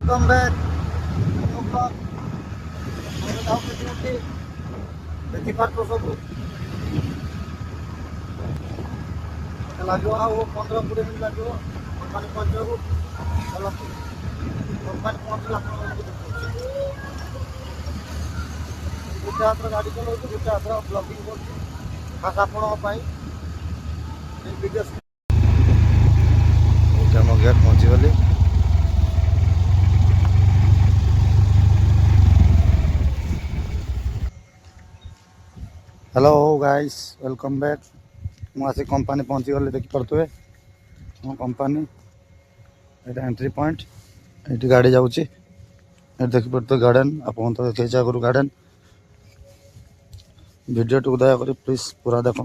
Welcome back. ଦେଖିପାରୁଛ ସବୁ ଲାଗିବ ଆଉ 15-20 ମିନିଟ୍ ଲାଗିବ କମ୍ପାନୀ ପହଞ୍ଚିବାକୁ। ଚାଲନ୍ତୁ କମ୍ପାନୀ ପହଞ୍ଚିଲା ଆପଣମାନଙ୍କୁ ଦେଖାଉଛି। ଗୋଟେ ହାତରେ ଗାଡ଼ି ଚଲାଉଛି, ଗୋଟେ ହାତରେ ବ୍ଲଗିଂ କରୁଛି ଖାସ୍ ଆପଣଙ୍କ ପାଇଁ এই ଭିଡ଼ିଓ। ଆମ ଗେଟ୍ ପହଞ୍ଚିଗଲି। Hello guys, welcome back. मुझे कंपनी पहुँची गली देखिपे मो कंपनी यहाँ एंट्री पॉइंट ये गाड़ी जाऊँगी देखिपे गार्डन आप तो देखी आगु गार्डन वीडियो टी दयाक प्लीज पूरा देखु।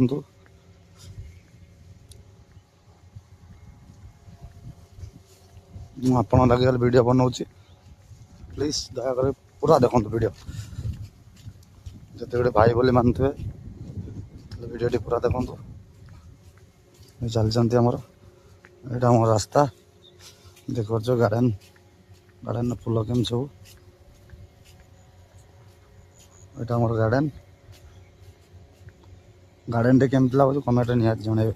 मुझे लगे वीडियो बनाऊँगी प्लीज दयाक पूरा देखु वीडियो जिते बड़े भाई बोली मानुवे वीडियो टी पूरा देखु। चलती आमर यहाँ आम रास्ता देख गार्डन गार्डन फूल केम सब यहाँ आम गार्डन गार्डन टे केमती लगे कमेंट निहाती जनइबे।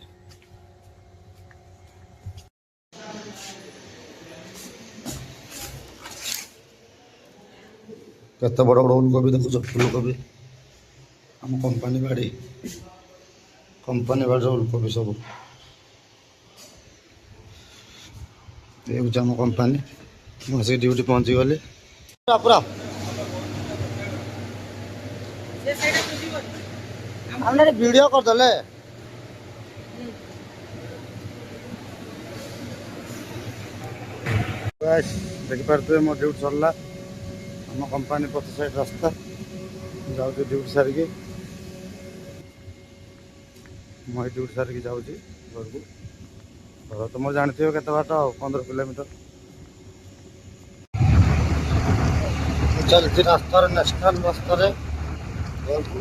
केते बड़ बड़ फूलकोबी देखुच फूलकोबी आम कंपनी बाड़ी फूलकोबी सब ये आम कंपनी मुझे ड्यूटी पहुँची गली पूरा वीडियो करदे देखिपे मो ड्यूटी सरला आम कंपनी पथ साइड रास्ता जाऊँ ड्यूटी सारिकी मुझे ड्यूटी सारिकी जाऊँ घर को। घर तो मैं जानते हो केते बाट 15 किलोमीटर चलती रास्तार नेशनल रास्तार घर को।